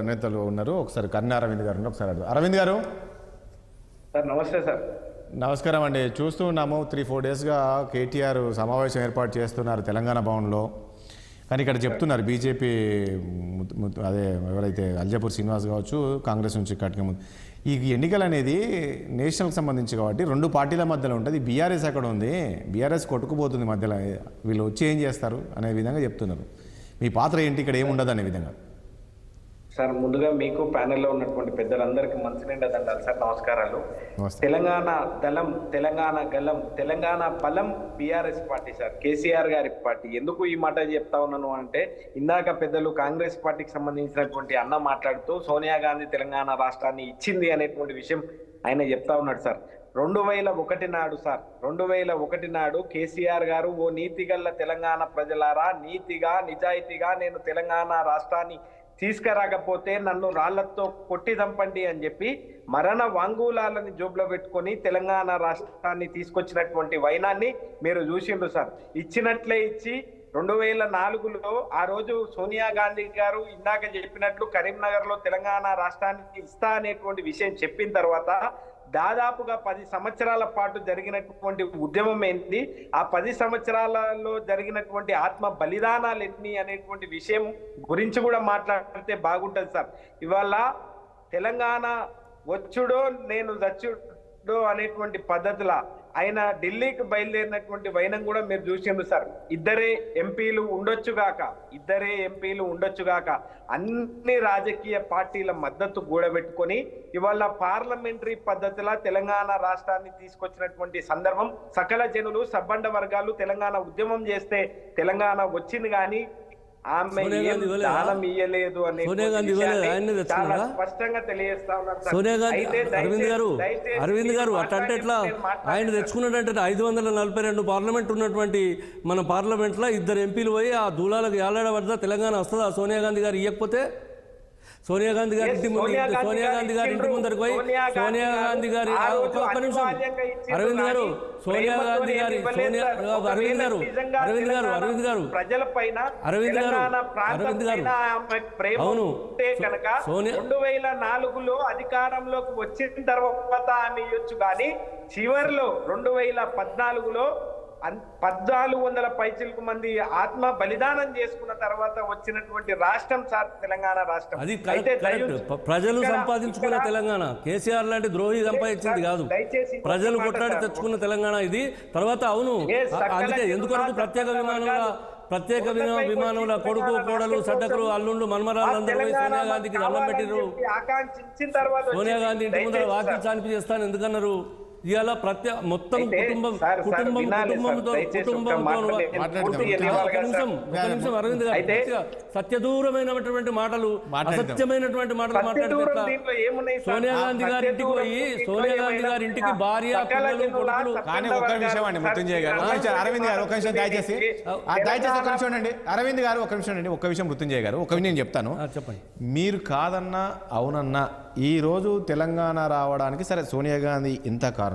నేతలు ఉన్నారు. ఒకసారి కన్నా అరవింద్ గారు ఉన్నారు. ఒకసారి అరవింద్ గారు. సార్ నమస్తే సార్. నమస్కారం అండి. చూస్తూ ఉన్నాము 3-4 డేస్గా కేటీఆర్ సమావేశం ఏర్పాటు చేస్తున్నారు తెలంగాణ భవన్లో. కానీ ఇక్కడ చెప్తున్నారు బీజేపీ అదే ఎవరైతే అల్జపూర్ శ్రీనివాస్ కావచ్చు కాంగ్రెస్ నుంచి కట్టిన ఈ ఎన్నికలు అనేది నేషనల్కి సంబంధించి కాబట్టి 2 పార్టీల మధ్యలో ఉంటుంది. బీఆర్ఎస్ అక్కడ ఉంది, బీఆర్ఎస్ కొట్టుకుపోతుంది మధ్యలో, వీళ్ళు వచ్చి ఏం చేస్తారు అనే విధంగా చెప్తున్నారు. మీ పాత్ర ఏంటి ఇక్కడ ఏముండదు అనే విధంగా. సార్ ముందుగా మీకు ప్యానెల్లో ఉన్నటువంటి పెద్దలందరికీ మంచి నిండా దండాలి సార్. నమస్కారాలు. తెలంగాణ దళం, తెలంగాణ గలం, తెలంగాణ బలం బీఆర్ఎస్ పార్టీ సార్, కేసీఆర్ గారి పార్టీ. ఎందుకు ఈ మాట చెప్తా ఉన్నాను అంటే, ఇందాక పెద్దలు కాంగ్రెస్ పార్టీకి సంబంధించినటువంటి అన్న మాట్లాడుతూ సోనియా గాంధీ తెలంగాణ రాష్ట్రాన్ని ఇచ్చింది అనేటువంటి విషయం ఆయన చెప్తా ఉన్నాడు సార్. 2001 నాడు సార్, 2001 నాడు కేసీఆర్ గారు, ఓ నీతిగల్ల తెలంగాణ ప్రజలారా, నీతిగా నిజాయితీగా నేను తెలంగాణ రాష్ట్రాన్ని తీసుకురాకపోతే నన్ను రాళ్లతో కొట్టి చంపండి అని చెప్పి మరణ వాంగ్మూలాలని జోబులో పెట్టుకొని తెలంగాణ రాష్ట్రాన్ని తీసుకొచ్చినటువంటి వైనాన్ని మీరు చూసిండ్రు సార్. ఇచ్చినట్లే ఇచ్చి 2004లో ఆ రోజు సోనియా గాంధీ గారు ఇందాక చెప్పినట్లు కరీంనగర్లో తెలంగాణ రాష్ట్రానికి ఇస్తా అనేటువంటి విషయం చెప్పిన తర్వాత దాదాపుగా 10 సంవత్సరాల పాటు జరిగినటువంటి ఉద్యమం ఏంటి, ఆ 10 సంవత్సరాలలో జరిగినటువంటి ఆత్మ బలిదానాలు ఎన్ని అనేటువంటి విషయం గురించి కూడా మాట్లాడితే బాగుంటుంది సార్. ఇవాళ తెలంగాణ వచ్చుడో నేను చచ్చుడో అనేటువంటి పద్ధతుల ఆయన ఢిల్లీకి బయలుదేరినటువంటి వైనం కూడా మీరు చూసిండ్రు సార్. ఇద్దరే ఎంపీలు ఉండొచ్చుగాక అన్ని రాజకీయ పార్టీల మద్దతు కూడబెట్టుకొని ఇవాళ పార్లమెంటరీ పద్ధతిలో తెలంగాణ రాష్ట్రాన్ని తీసుకొచ్చినటువంటి సందర్భం. సకల జనులు సబ్బండ వర్గాలు తెలంగాణ ఉద్యమం చేస్తే తెలంగాణ వచ్చింది, కానీ ఆమె దానం ఇయ్యలేదు అని చాలా స్పష్టంగా తెలియజేస్తా ఉన్నారు. అరవింద్ గారు అట్లంటే ఎట్లా? ఆయన తెచ్చుకున్నాడంటే 542 పార్లమెంట్ ఉన్నటువంటి మన పార్లమెంట్లో 2 ఎంపీలు పోయి ఆ దూలాలకు ఏలాడబడ్డా తెలంగాణ వస్తుందా? సోనియా గాంధీ గారు ఇవ్వకపోతే సోనియా గాంధీ గారి ఇంటి ముందరికి పోయి సోనియా గాంధీ గారి ఒక్క నిమిషం అరవింద్ గారు, సోనియా గాంధీ గారి అరవింద్ గారు అవును 2004లో అధికారంలోకి వచ్చిన తర్వాత ఆమె ఇవ్వచ్చు, కానీ చివరిలో 2014లో 1400 పైచిలకు మంది ఆత్మ బలిదానం చేసుకున్న తర్వాత వచ్చినటువంటి రాష్ట్రం సార్ తెలంగాణ రాష్ట్రం. అది ప్రజలు సంపాదించుకున్న తెలంగాణ, కేసీఆర్ లాంటి ద్రోహి సంపాదించింది కాదు, ప్రజలు కొట్లాడి తెచ్చుకున్న తెలంగాణ ఇది. తర్వాత అవును అందుకే ఎందుకొరకు ప్రత్యేక విమానంలో కొడుకు కోడలు సడ్డకులు అల్లుండు మనమరాలు అందరూ సోనియా గాంధీకి దండం పెట్టిరు. సోనియా గాంధీ ఇంటి ముందర వాకిలి చానిపి చేస్తాను ఎందుకన్నారు? ఇవాళ మొత్తం కుటుంబంతో అరవింద్ గారు సత్యదూరమైనటువంటి మాటలు, అసత్యమైనటువంటి మాటలు మాట్లాడుతున్నా. సోనియా గాంధీ గారి ఇంటికి పోయి సోనియా గాంధీ గారి ఇంటికి భార్య పిల్లలు కొడుకులు. కానీ ఒక్క విషయం అండి మృత్యుంజయ గారు, అరవింద్ గారు ఒక నిమిషం దయచేసి ఒక నిమిషం అండి. అరవింద్ గారు ఒక నిమిషం అండి, ఒక్క విషయం మృత్యుంజయ గారు, ఒక నేను చెప్తాను. చెప్పండి. మీరు కాదన్నా అవునన్నా ఈ రోజు తెలంగాణ రావడానికి సరే సోనియా గాంధీ ఎంత కారణం